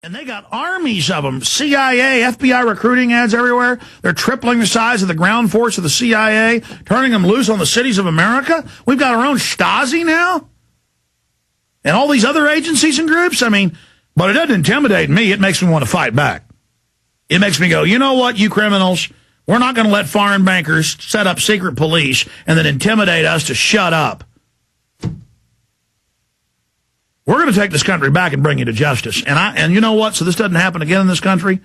And they got armies of them. CIA, FBI recruiting ads everywhere. They're tripling the size of the ground force of the CIA, turning them loose on the cities of America. We've got our own Stasi now. And all these other agencies and groups. I mean, but it doesn't intimidate me. It makes me want to fight back. It makes me go, you know what, you criminals? We're not going to let foreign bankers set up secret police and then intimidate us to shut up. We're going to take this country back and bring you to justice. And you know what? So this doesn't happen again in this country.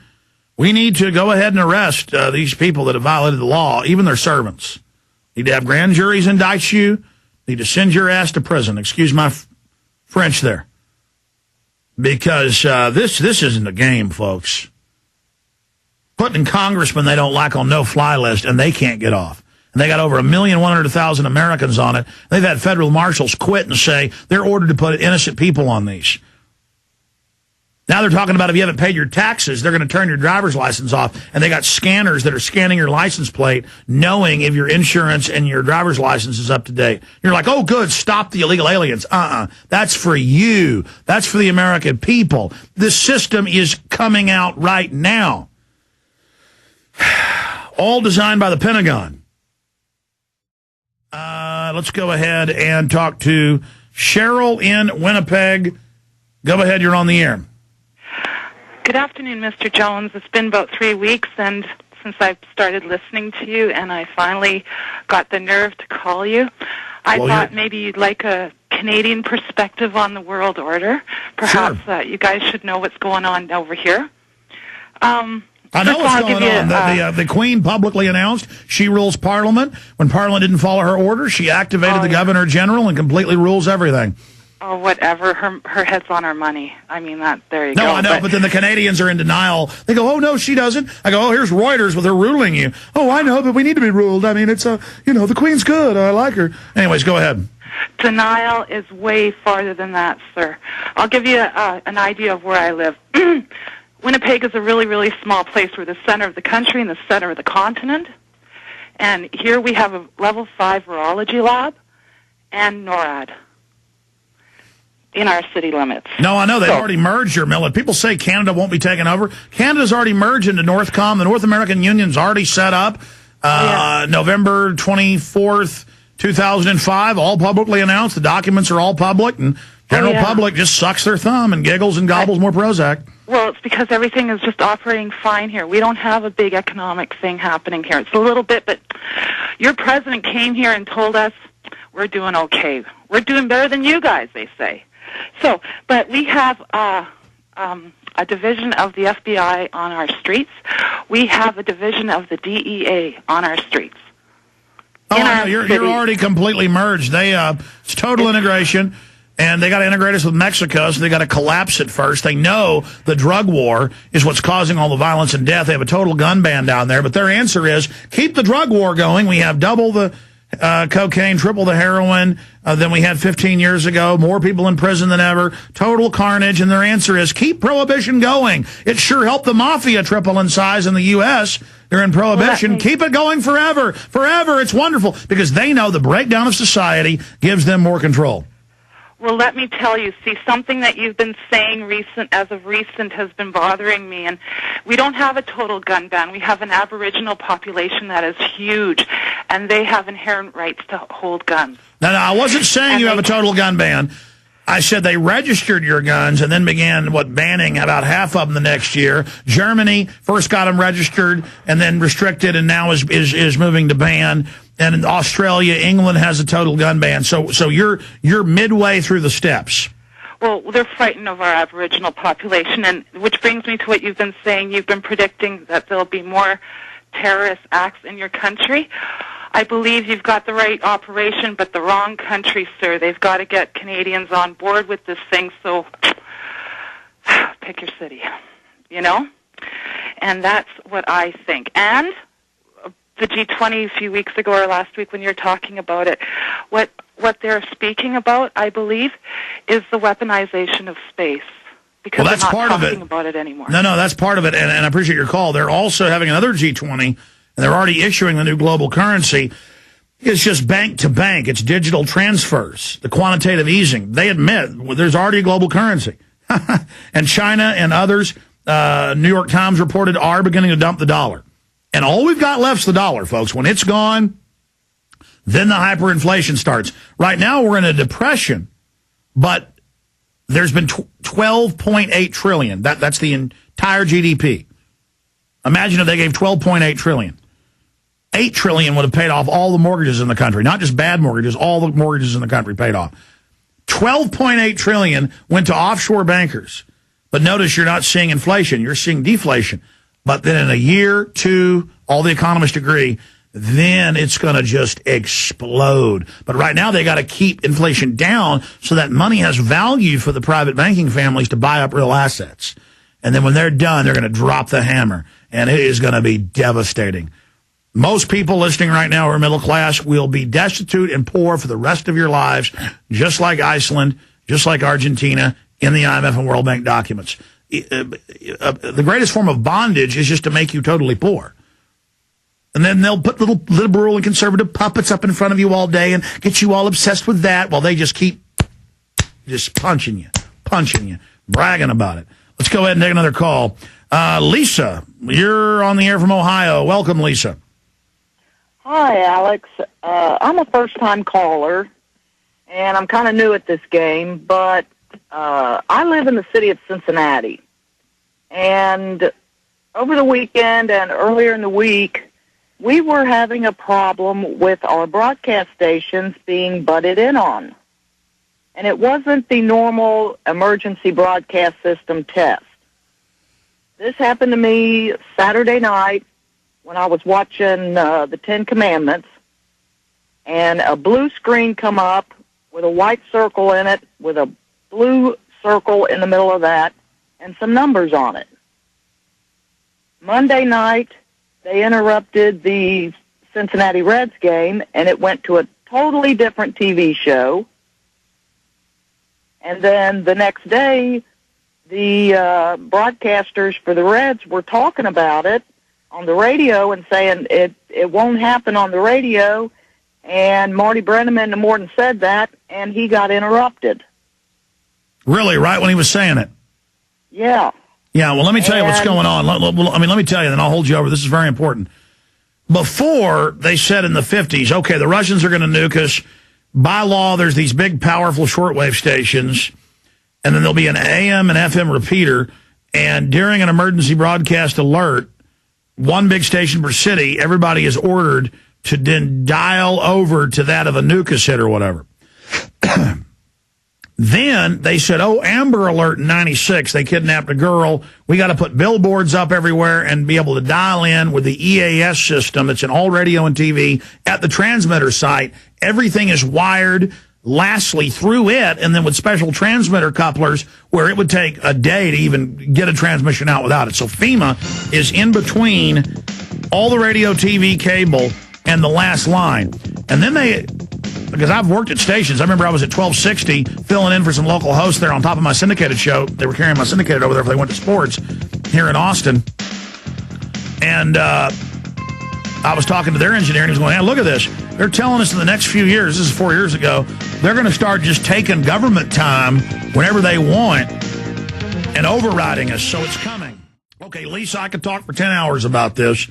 We need to go ahead and arrest these people that have violated the law, even their servants. Need to have grand juries indict you. Need to send your ass to prison. Excuse my French there. Because this isn't a game, folks. Putting congressmen they don't like on no-fly list, and they can't get off. And they got over 1,100,000 Americans on it. They've had federal marshals quit and say they're ordered to put innocent people on these. Now they're talking about if you haven't paid your taxes, they're going to turn your driver's license off. And they got scanners that are scanning your license plate, knowing if your insurance and your driver's license is up to date. You're like, oh, good, stop the illegal aliens. That's for you. That's for the American people. This system is coming out right now. All designed by the Pentagon. Let's go ahead and talk to Cheryl in Winnipeg. Go ahead, you're on the air. Good afternoon, Mr. Jones. It's been about 3 weeks and since I started listening to you, and I finally got the nerve to call you. I thought maybe you'd like a Canadian perspective on the world order. Perhaps you guys should know what's going on over here. I know what's going on. The Queen publicly announced she rules Parliament. When Parliament didn't follow her orders, she activated the Governor General and completely rules everything. Oh, whatever. Her head's on her money. I mean, there you go. No, I know, but then the Canadians are in denial. They go, oh, no, she doesn't. I go, oh, here's Reuters with her ruling you. Oh, I know, but we need to be ruled. I mean, it's, the Queen's good. I like her. Anyways, go ahead. Denial is way farther than that, sir. I'll give you an idea of where I live. Winnipeg is a really, really small place. We're the center of the country and the center of the continent. And here we have a level 5 virology lab and NORAD in our city limits. No, I know. They've already merged your millet. People say Canada won't be taken over. Canada's already merged into Northcom. The North American Union's already set up. November 24th, 2005, all publicly announced. The documents are all public, and general public just sucks their thumb and giggles and gobbles more Prozac. Well, it's because everything is just operating fine here. We don't have a big economic thing happening here. It's a little bit, but your president came here and told us we're doing okay. We're doing better than you guys, they say. So, but we have a division of the FBI on our streets. We have a division of the DEA on our streets. Oh, no, you're already completely merged. It's total integration. And they got to integrate us with Mexico, so they got to collapse it first. They know the drug war is what's causing all the violence and death. They have a total gun ban down there. But their answer is, keep the drug war going. We have double the cocaine, triple the heroin than we had 15 years ago. More people in prison than ever. Total carnage. And their answer is, keep prohibition going. It sure helped the mafia triple in size in the U.S. They're in prohibition. Keep it going forever. Forever. It's wonderful. Because they know the breakdown of society gives them more control. Well, let me tell you, something that you've been saying as of recent has been bothering me, and we don't have a total gun ban. We have an Aboriginal population that is huge, and they have inherent rights to hold guns. No, I wasn't saying you have a total gun ban. I said they registered your guns and then began, banning about half of them the next year. Germany first got them registered and then restricted and now is moving to ban. And in Australia, England has a total gun ban. So you're midway through the steps. Well, they're frightened of our Aboriginal population, and which brings me to what you've been saying. You've been predicting that there'll be more terrorist acts in your country. I believe you've got the right operation, but the wrong country, sir. They've got to get Canadians on board with this thing, so pick your city, And that's what I think. And the G20 a few weeks ago or last week when you were talking about it, what they're speaking about, I believe, is the weaponization of space. Because that's they're not part of talking it. About it anymore. No, that's part of it, and I appreciate your call. They're also having another G20, and they're already issuing the new global currency. It's just bank to bank. It's digital transfers, the quantitative easing. They admit there's already a global currency. And China and others, New York Times reported, are beginning to dump the dollar. And all we've got left is the dollar, folks. When it's gone, then the hyperinflation starts. Right now, we're in a depression, but there's been 12.8 trillion. That's the entire GDP. Imagine if they gave 12.8 trillion. 8 trillion would have paid off all the mortgages in the country, not just bad mortgages, all the mortgages in the country paid off. 12.8 trillion went to offshore bankers. But notice you're not seeing inflation, you're seeing deflation. But then in a year, two, all the economists agree, then it's going to just explode. But right now they got to keep inflation down so that money has value for the private banking families to buy up real assets. And then when they're done, they're going to drop the hammer. And it is going to be devastating. Most people listening right now who are middle class will be destitute and poor for the rest of your lives, just like Iceland, just like Argentina, in the IMF and World Bank documents. The greatest form of bondage is just to make you totally poor. And then they'll put little liberal and conservative puppets up in front of you all day and get you all obsessed with that while they just keep just punching you, bragging about it. Let's go ahead and take another call. Lisa, you're on the air from Ohio. Welcome, Lisa. Hi, Alex. I'm a first-time caller, and I'm kind of new at this game, but I live in the city of Cincinnati. And over the weekend and earlier in the week, we were having a problem with our broadcast stations being butted in on. And it wasn't the normal emergency broadcast system test. This happened to me Saturday night when I was watching the Ten Commandments, and a blue screen come up with a white circle in it, with a blue circle in the middle of that, and some numbers on it. Monday night, they interrupted the Cincinnati Reds game, and it went to a totally different TV show. And then the next day, the broadcasters for the Reds were talking about it on the radio and saying it won't happen on the radio. And Marty Brenneman in the morning said that, and he got interrupted. Really? Right when he was saying it? Yeah. Yeah, well, let me tell you what's going on. Let me tell you, then I'll hold you over. This is very important. Before, they said in the 50s, okay, the Russians are going to nuke us. By law, there's these big, powerful shortwave stations, and then there'll be an AM and FM repeater, and during an emergency broadcast alert, one big station per city, everybody is ordered to then dial over to that of a nuke is hit or whatever. Then they said, oh, Amber Alert in 96, they kidnapped a girl. We got to put billboards up everywhere and be able to dial in with the EAS system. It's in all radio and TV at the transmitter site. Everything is wired lastly through it, and then with special transmitter couplers where it would take a day to even get a transmission out without it. So FEMA is in between all the radio, TV, cable, and the last line. And then because I've worked at stations. I remember I was at 1260 filling in for some local hosts there on top of my syndicated show. They were carrying my syndicated over there if they went to sports here in Austin. And I was talking to their engineer, and he was going, hey, look at this. They're telling us in the next few years, this is 4 years ago, they're going to start just taking government time whenever they want and overriding us. So it's coming. Okay, Lisa, I could talk for 10 hours about this.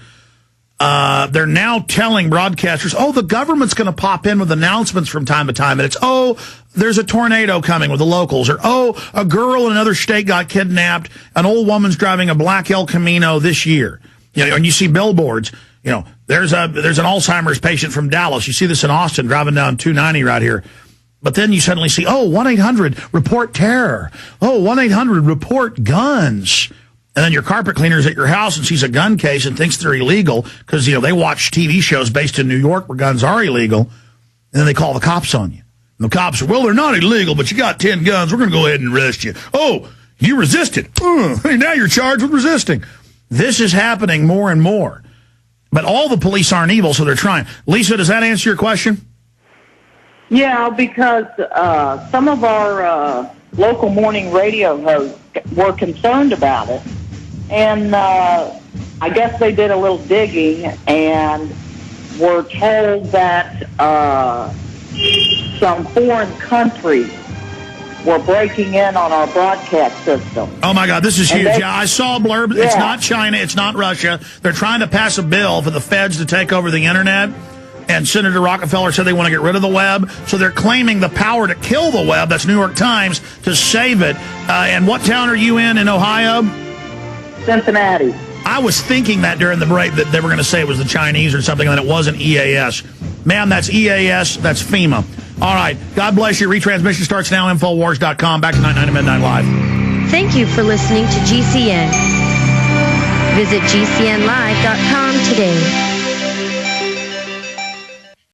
They're now telling broadcasters, oh, the government's going to pop in with announcements from time to time. And it's, oh, there's a tornado coming with the locals. Or, oh, a girl in another state got kidnapped. An old woman's driving a black El Camino this year. You know, and you see billboards. You know, there's an Alzheimer's patient from Dallas. You see this in Austin driving down 290 right here. But then you suddenly see, oh, 1-800-REPORT terror. Oh, 1-800-REPORT guns. And then your carpet cleaner's at your house and sees a gun case and thinks they're illegal because, you know, they watch TV shows based in New York where guns are illegal. And then they call the cops on you. And the cops are, well, they're not illegal, but you got 10 guns. We're going to go ahead and arrest you. Oh, you resisted. Now you're charged with resisting. This is happening more and more. But all the police aren't evil, so they're trying. Lisa, does that answer your question? Yeah, because some of our local morning radio hosts were concerned about it. And I guess they did a little digging and were told that some foreign countries were breaking in on our broadcast system. Oh, my God, this is huge. Yeah, I saw a blurb. Yeah. It's not China. It's not Russia. They're trying to pass a bill for the feds to take over the Internet. And Senator Rockefeller said they want to get rid of the web. So they're claiming the power to kill the web, that's New York Times, to save it. And what town are you in Ohio? Cincinnati. I was thinking that during the break that they were going to say it was the Chinese or something, and that it wasn't EAS. Ma'am, that's EAS. That's FEMA. All right. God bless you. Retransmission starts now. Infowars.com. Back to 9 to Midnight Live. Thank you for listening to GCN. Visit GCNlive.com today.